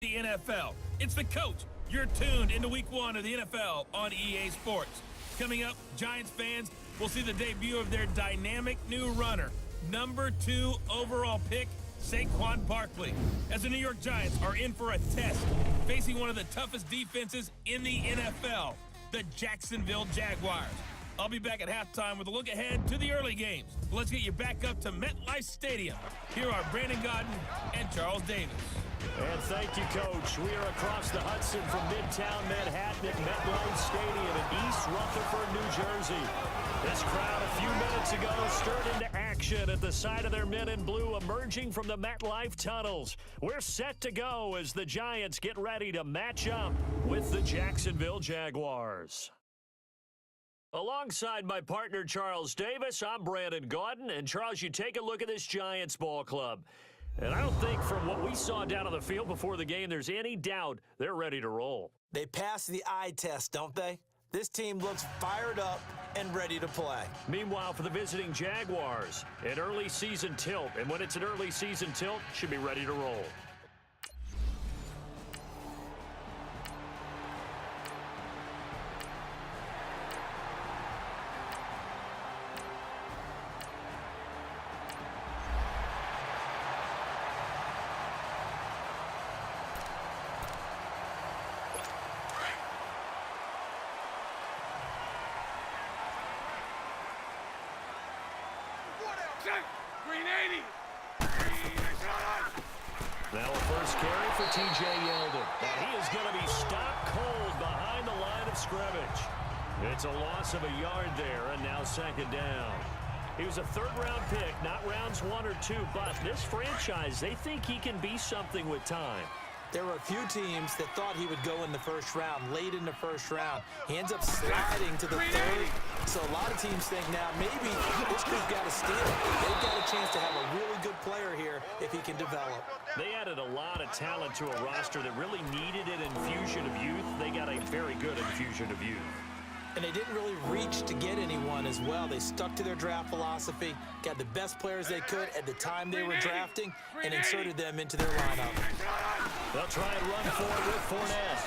The NFL. It's the coach. You're tuned into week 1 of the NFL on EA Sports. Coming up, Giants fans will see the debut of their dynamic new runner, number 2 overall pick, Saquon Barkley, as the New York Giants are in for a test, facing one of the toughest defenses in the NFL, the Jacksonville Jaguars. I'll be back at halftime with a look ahead to the early games. Let's get you back up to MetLife Stadium. Here are Brandon Gaudin and Charles Davis. And thank you, Coach. We are across the Hudson from Midtown Manhattan at MetLife Stadium in East Rutherford, New Jersey. This crowd a few minutes ago stirred into action at the side of their men in blue emerging from the MetLife tunnels. We're set to go as the Giants get ready to match up with the Jacksonville Jaguars. Alongside my partner, Charles Davis, I'm Brandon Gaudin. And, Charles, you take a look at this Giants ball club. And I don't think from what we saw down on the field before the game there's any doubt they're ready to roll. They pass the eye test, don't they? This team looks fired up and ready to play. Meanwhile, for the visiting Jaguars, an early season tilt. And when it's an early season tilt, should be ready to roll. Now a first carry for T.J. Yeldon. And he is going to be stopped cold behind the line of scrimmage. It's a loss of a yard there, and now second down. He was a third-round pick, not rounds 1 or 2, but this franchise, they think he can be something with time. There were a few teams that thought he would go in the first round, late in the first round. He ends up sliding to the third. So a lot of teams think now maybe this group got a steal. They've got a chance to have a really good player here if he can develop. They added a lot of talent to a roster that really needed an infusion of youth. They got a very good infusion of youth. And they didn't really reach to get anyone as well. They stuck to their draft philosophy, got the best players they could at the time they were drafting, and inserted them into their lineup. They'll try and run forward with Fournette.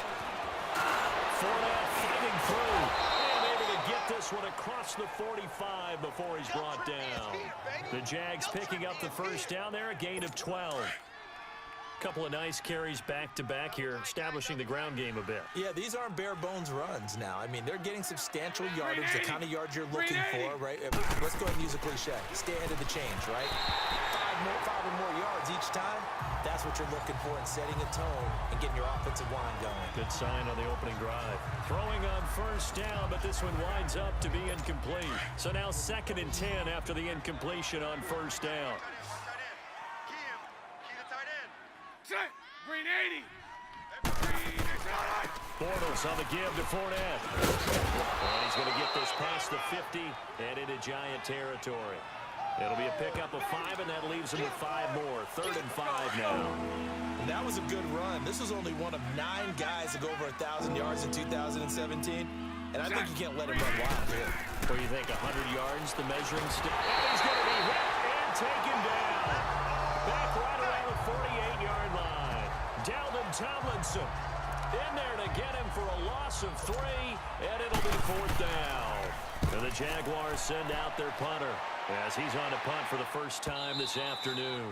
Fournette fighting through and able to get this one across the 45 before he's brought down. The Jags picking up the first down there, a gain of 12. Couple of nice carries back-to-back here, establishing the ground game a bit. Yeah, these aren't bare-bones runs now. I mean, they're getting substantial yardage, the kind of yards you're looking for, right? Let's go ahead and use a cliche. Stay ahead of the change, right? Five or more yards each time. That's what you're looking for in setting a tone and getting your offensive line going. Good sign on the opening drive. Throwing on first down, but this one winds up to be incomplete. So now 2nd and 10 after the incompletion on first down. Green 80. Bortles on the give to Fournette. And he's going to get this past the 50 and into Giant territory. It'll be a pickup of 5, and that leaves him with 5 more. 3rd and 5 now. And that was a good run. This was only one of 9 guys to go over 1,000 yards in 2017. And I think you can't let him run wild here. What do you think, 100 yards, the measuring stick? And he's going to be hit and taken down. Back right around the 48-yard line. Dalvin Tomlinson in there to get him for a loss of 3, and it'll be 4th down. And the Jaguars send out their punter as he's on to punt for the first time this afternoon.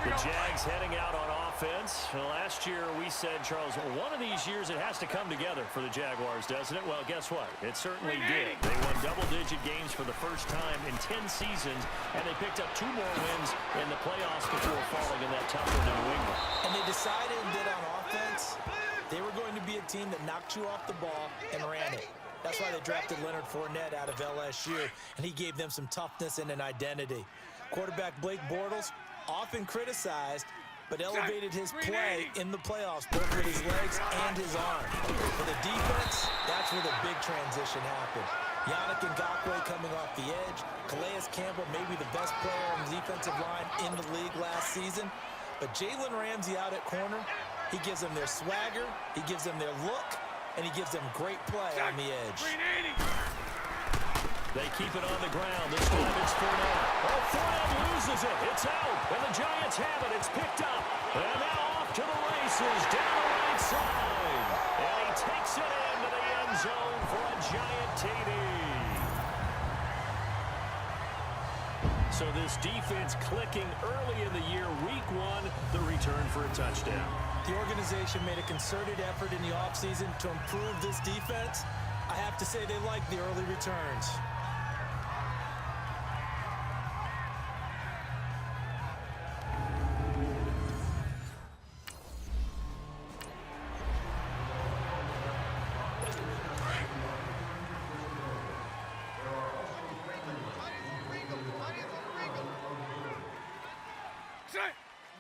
The Jags heading out on offense. Last year we said, Charles, one of these years it has to come together for the Jaguars, doesn't it? Well, guess what? It certainly did. They won double-digit games for the first time in 10 seasons, and they picked up 2 more wins in the playoffs before falling in that tough one to New England. And they decided that on offense, they were going to be a team that knocked you off the ball and ran it. That's why they drafted Leonard Fournette out of LSU, and he gave them some toughness and an identity. Quarterback Blake Bortles, often criticized, but elevated his play in the playoffs, both with his legs and his arm. For the defense, that's where the big transition happened. Yannick Ngakoue coming off the edge. Calais Campbell, maybe the best player on the defensive line in the league last season. But Jalen Ramsey out at corner, he gives them their swagger, he gives them their look, and he gives them great play on the edge. They keep it on the ground. This time it's Fournette. Oh, Fournette loses it. It's out. And the Giants have it. It's picked up. And now off to the races down the right side. And he takes it into the end zone for a Giant TD. So this defense clicking early in the year. Week 1, the return for a touchdown. The organization made a concerted effort in the offseason to improve this defense. I have to say they like the early returns.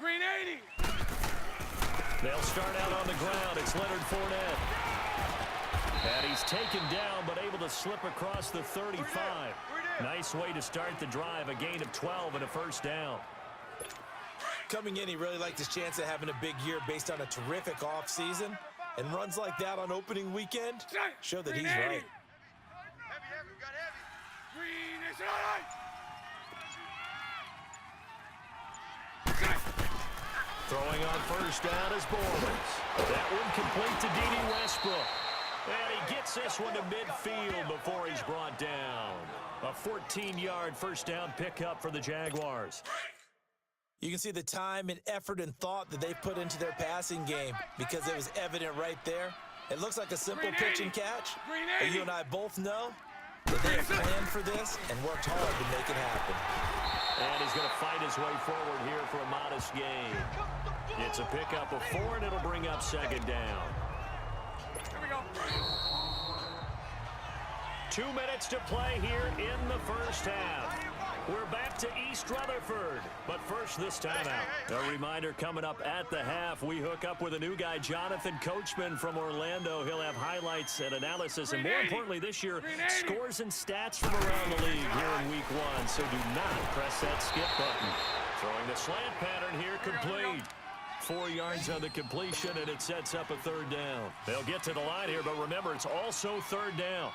Green 80. They'll start out on the ground. It's Leonard Fournette. And he's taken down, but able to slip across the 35. Nice way to start the drive. A gain of 12 and a first down. Coming in, he really liked his chance of having a big year based on a terrific offseason. And runs like that on opening weekend show that he's right. Heavy, got heavy. Green is right. Throwing on first down is Bortles. That one complete to D.D. Westbrook. And he gets this one to midfield before he's brought down. A 14-yard first down pickup for the Jaguars. You can see the time and effort and thought that they put into their passing game because it was evident right there. It looks like a simple pitch and catch, but you and I both know that they have planned for this and worked hard to make it happen. And he's going to fight his way forward here for a modest gain. It's a pickup of 4, and it'll bring up second down. Here we go. 2 minutes to play here in the first half. We're back to East Rutherford, but first this timeout. A reminder coming up at the half, we hook up with a new guy, Jonathan Coachman from Orlando. He'll have highlights and analysis, and more importantly this year, scores and stats from around the league here in week 1, so do not press that skip button. Throwing the slant pattern here complete. 4 yards on the completion, and it sets up a third down. They'll get to the line here, but remember, it's also third down.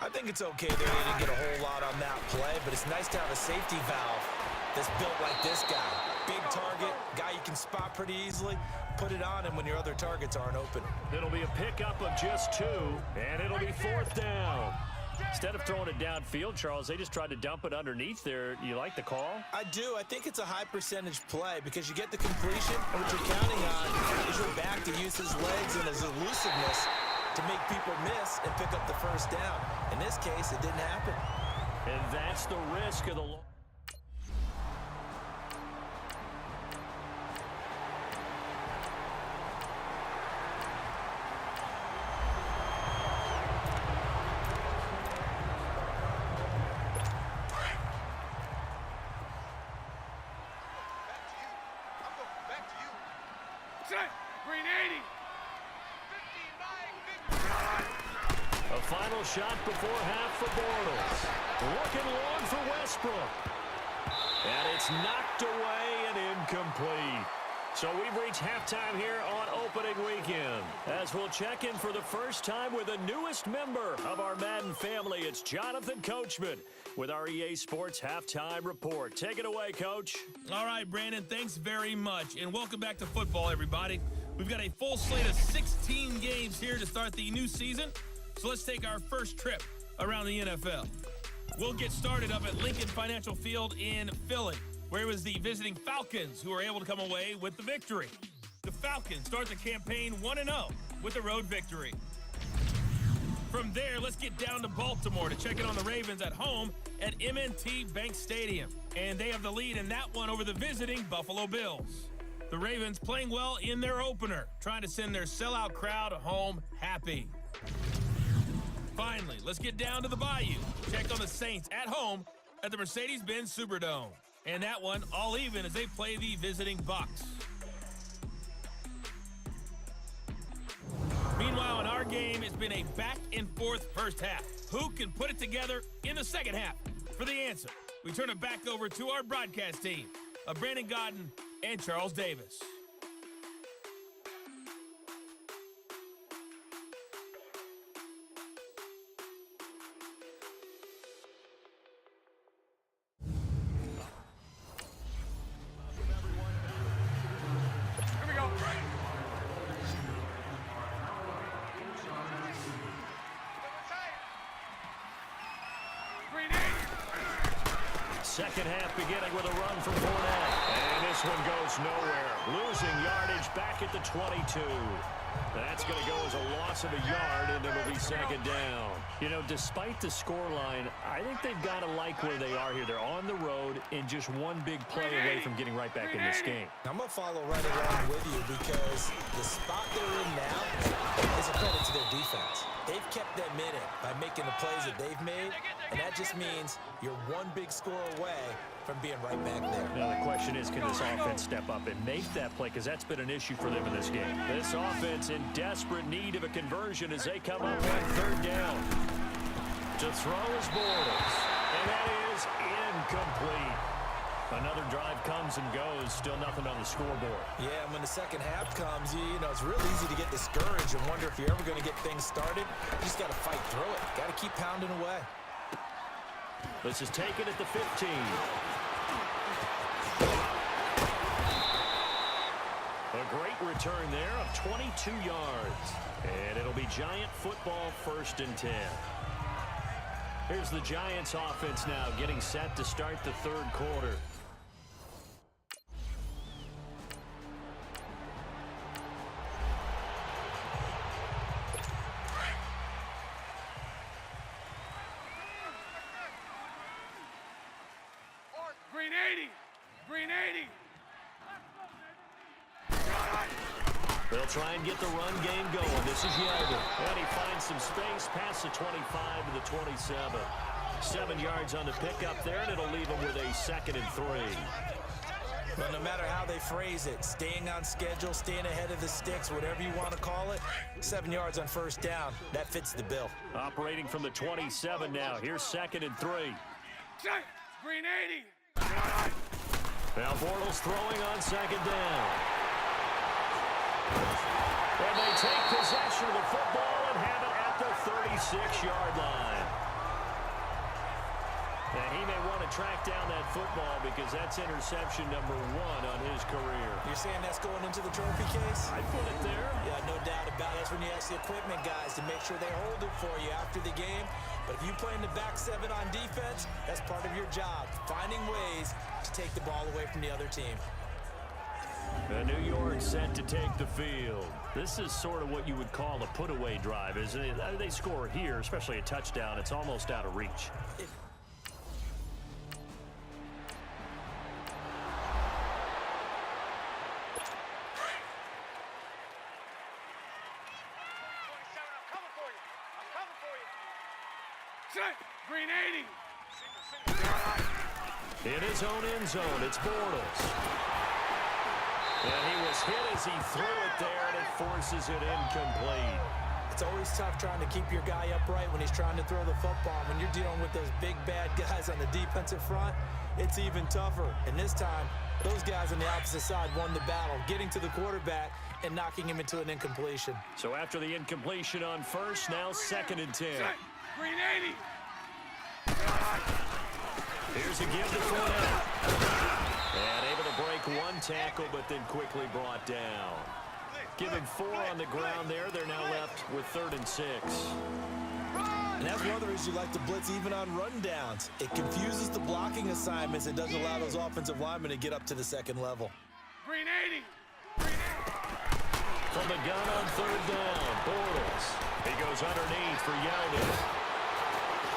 I think it's okay that they didn't get a whole lot on that play, but it's nice to have a safety valve that's built like this guy. Big target, guy you can spot pretty easily. Put it on him when your other targets aren't open. It'll be a pickup of just 2, and it'll be fourth down. Instead of throwing it downfield, Charles, they just tried to dump it underneath there. You like the call? I do. I think it's a high percentage play because you get the completion, and what you're counting on is your back to use his legs and his elusiveness to make people miss and pick up the first down. In this case, it didn't happen. And that's the risk of the... Back to you. Green 80. A final shot before half for Bortles. Looking long for Westbrook. And it's knocked away and incomplete. So we've reached halftime here on opening weekend. As we'll check in for the first time with the newest member of our Madden family, it's Jonathan Coachman with our EA Sports Halftime Report. Take it away, Coach. All right, Brandon, thanks very much. And welcome back to football, everybody. We've got a full slate of 16 games here to start the new season. So let's take our first trip around the NFL. We'll get started up at Lincoln Financial Field in Philly, where it was the visiting Falcons who were able to come away with the victory. The Falcons start the campaign 1-0 with a road victory. From there, let's get down to Baltimore to check in on the Ravens at home at M&T Bank Stadium. And they have the lead in that one over the visiting Buffalo Bills. The Ravens playing well in their opener, trying to send their sellout crowd home happy. Finally, let's get down to the Bayou. Check on the Saints at home at the Mercedes-Benz Superdome. And that one all even as they play the visiting Bucs. Meanwhile, in our game, it's been a back-and-forth first half. Who can put it together in the second half? For the answer, we turn it back over to our broadcast team of Brandon Godden and Charles Davis. Second half beginning with a run from Fournette. And this one goes nowhere. Losing yardage back at the 22. That's going to go as a loss of a yard, and it'll be second down. You know, despite the scoreline, I think they've got to like where they are here. They're on the road and just one big play away from getting right back in this game. I'm going to follow right along with you because the spot they're in now is a credit to their defense. They've kept them in it by making the plays that they've made, and that just means you're one big score away from being right back there. Now the question is, can this offense step up and make that play? Because that's been an issue for them in this game. This offense in desperate need of a conversion as they come up on third down. To throw is Bortles. And that is incomplete. Another drive comes and goes. Still nothing on the scoreboard. Yeah, and when the second half comes, you know, it's real easy to get discouraged and wonder if you're ever going to get things started. You just got to fight through it. Got to keep pounding away. This is taken at the 15. A great return there of 22 yards. And it'll be Giant football, 1st and 10. Here's the Giants offense now getting set to start the third quarter. Green 80. Green 80. They'll try and get the run game going. This is Yeldon. And he finds some space past the 25 to the 27. 7 yards on the pickup there, and it'll leave him with a 2nd and 3. Well, no matter how they phrase it, staying on schedule, staying ahead of the sticks, whatever you want to call it, 7 yards on 1st down, that fits the bill. Operating from the 27 now. Here's 2nd and 3. Green 80. Now Bortles throwing on 2nd down. And they take possession of the football and have it at the 36-yard line. And he may want to track down that football because that's interception number 1 on his career. You're saying that's going into the trophy case? I put it there. Yeah, no doubt about it. That's when you ask the equipment guys to make sure they hold it for you after the game. But if you play in the back 7 on defense, that's part of your job, finding ways to take the ball away from the other team. And New York set to take the field. This is sort of what you would call a put-away drive, isn't it? They score here, especially a touchdown. It's almost out of reach. Green 80. In his own end zone, it's Bortles. And he was hit as he threw it there, and it forces it incomplete. It's always tough trying to keep your guy upright when he's trying to throw the football. When you're dealing with those big, bad guys on the defensive front, it's even tougher. And this time, those guys on the opposite side won the battle, getting to the quarterback and knocking him into an incompletion. So after the incompletion on 1st, now 2nd and 10. Green 80. Here's a give to Fournette. And able to break 1 tackle, but then quickly brought down. Given 4 on the ground there, they're now left with 3rd and 6. And that's one of the reasons you like to blitz even on rundowns. It confuses the blocking assignments. It doesn't allow those offensive linemen to get up to the 2nd level. Green 80. From the gun on 3rd down, Bortles. He goes underneath for Yeldon.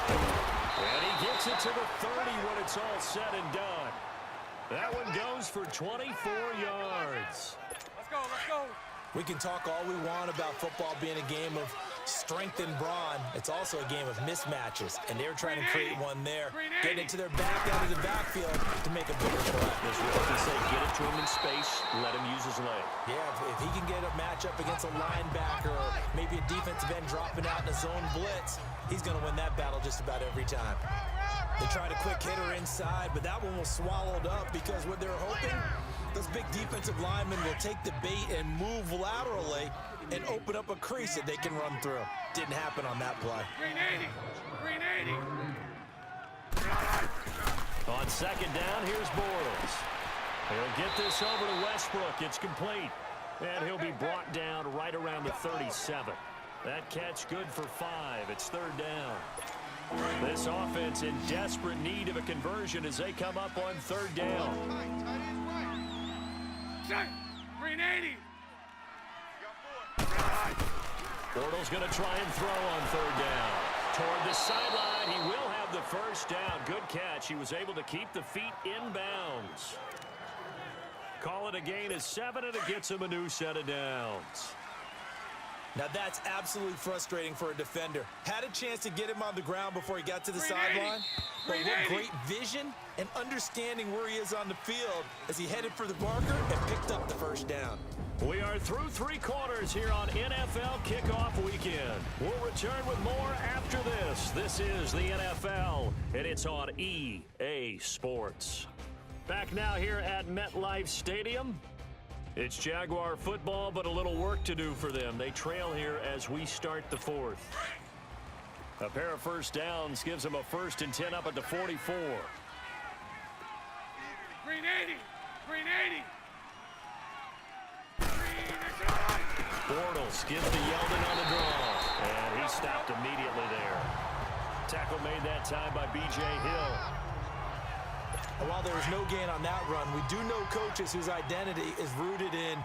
And he gets it to the 30 when it's all said and done. That one goes for 24 yards. Let's go, let's go. We can talk all we want about football being a game of strength and brawn. It's also a game of mismatches, and they're trying to create one there, getting it to their back out of the backfield to make a bigger play. As we often say, get it to him in space, let him use his leg. Yeah, if he can get a matchup against a linebacker or maybe a defensive end dropping out in a zone blitz, he's going to win that battle just about every time. They tried a quick hitter inside, but that one was swallowed up because what they're hoping, those big defensive linemen will take the bait and move laterally and open up a crease that they can run through. Didn't happen on that play. Green 80. Green 80. On second down, here's Bortles. He'll get this over to Westbrook. It's complete. And he'll be brought down right around the 37. That catch good for 5. It's third down. This offense in desperate need of a conversion as they come up on third down. Green 80. Bortles going to try and throw on third down. Toward the sideline, he will have the first down. Good catch. He was able to keep the feet in bounds. Call it a gain of 7, and it gets him a new set of downs. Now that's absolutely frustrating for a defender. Had a chance to get him on the ground before he got to the sideline. But what great vision and understanding where he is on the field as he headed for the marker and picked up the first down. We are through 3 quarters here on NFL Kickoff Weekend. We'll return with more after this. This is the NFL, and it's on EA Sports. Back now here at MetLife Stadium. It's Jaguar football, but a little work to do for them. They trail here as we start the 4th. A pair of first downs gives them a 1st and 10 up at the 44. Green 80. Green 80. Bortles gives the Yeldon on the draw. And he stopped immediately there. Tackle made that time by B.J. Hill. And while there was no gain on that run, we do know coaches whose identity is rooted in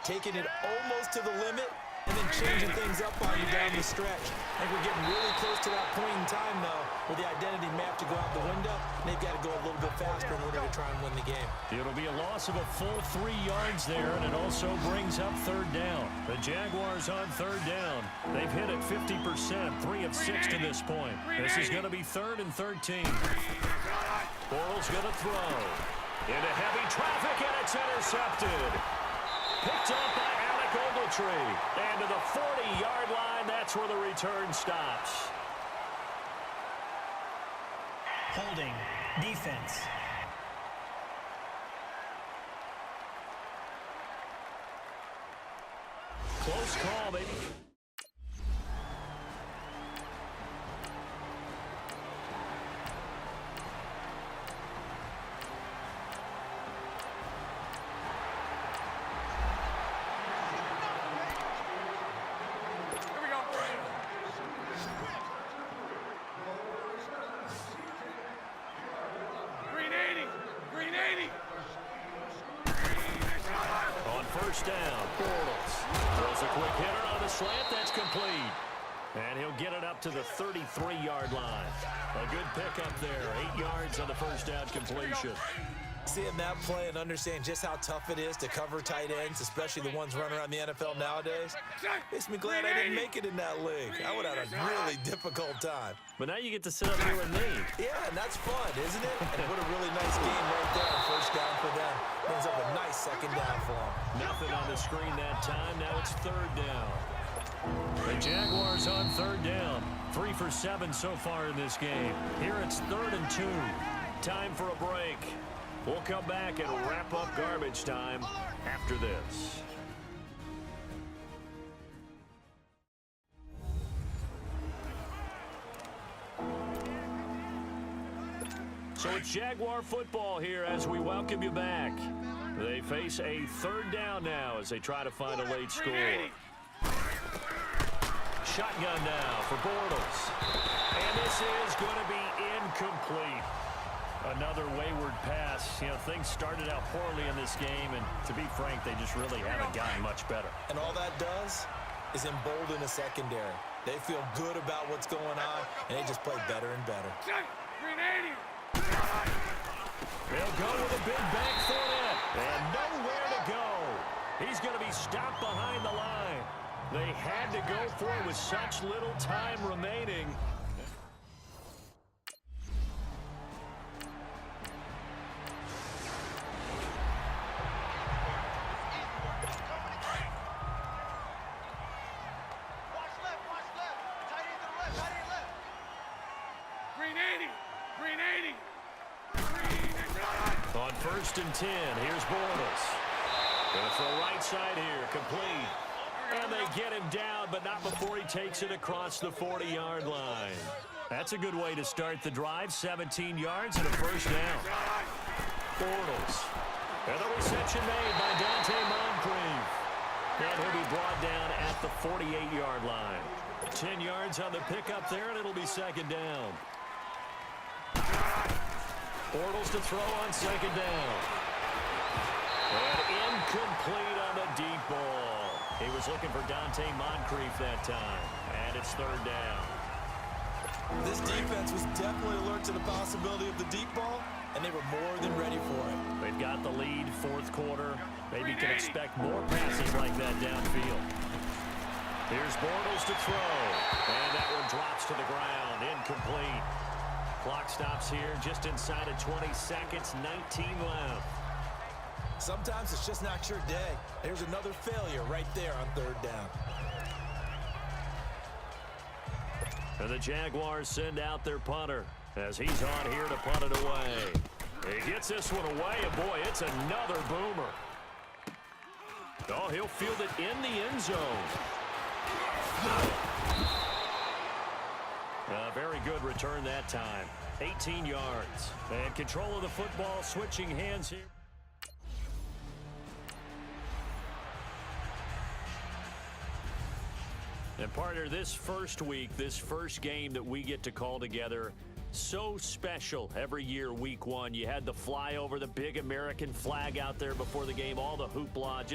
taking it almost to the limit and then changing things up on you down the stretch. I think we're getting really close to that point in time, though, where the identity may have to go out the window, and they've got to go a little bit faster in order to try and win the game. It'll be a loss of a full 3 yards there, and it also brings up third down. The Jaguars on third down. They've hit it 50%, 3 of 6 to this point. This is going to be 3rd and 13. Bortles going to throw. Into heavy traffic, and it's intercepted. Picked up by Alec Ogletree. And to the 40-yard line, that's where the return stops. Holding. Defense. Close call, baby. Down, Bortles throws a quick hitter on the slant. That's complete. And he'll get it up to the 33-yard line. A good pickup there. 8 yards on the first down completion. Seeing that play and understand just how tough it is to cover tight ends, especially the ones running around the NFL nowadays, makes me glad I didn't make it in that league. I would have had a really difficult time. But now you get to sit up here with me. Yeah, and that's fun, isn't it? And what a really nice game right there. First down for them. Brings up a nice second down for them. Nothing on the screen that time. Now it's third down. The Jaguars on third down. 3 for 7 so far in this game. Here it's 3rd and 2. Time for a break. We'll come back and wrap up garbage time after this. So it's Jaguar football here as we welcome you back. They face a 3rd down now as they try to find a late score. Shotgun now for Bortles. And this is going to be incomplete. Another wayward pass. You know, things started out poorly in this game, and to be frank, they just really haven't gotten much better. And all that does is embolden a secondary. They feel good about what's going on, and they just play better and better. They'll go with a big back foot in, and nowhere to go. He's going to be stopped behind the line. They had to go for it with such little time remaining. On 1st and 10, here's Bortles. Going to throw right side here, complete. And they get him down, but not before he takes it across the 40-yard line. That's a good way to start the drive. 17 yards and a first down. Bortles. And the reception made by Dante Moncrief. And he'll be brought down at the 48-yard line. 10 yards on the pickup there, and it'll be second down. Bortles to throw on second down. And incomplete on the deep ball. He was looking for Dante Moncrief that time. And it's third down. This defense was definitely alert to the possibility of the deep ball, and they were more than ready for it. They've got the lead, fourth quarter. Maybe can expect more passes like that downfield. Here's Bortles to throw. And that one drops to the ground. Incomplete. Clock stops here just inside of 20 seconds, 19 left. Sometimes it's just not your day. There's another failure right there on third down. And the Jaguars send out their punter as he's on here to punt it away. He gets this one away, and boy, it's another boomer. Oh, he'll field it in the end zone. Very good return that time. 18 yards. And control of the football, switching hands here. And partner, this first week, this first game that we get to call together, so special every year, week one. You had the flyover, the big American flag out there before the game, all the hoopla.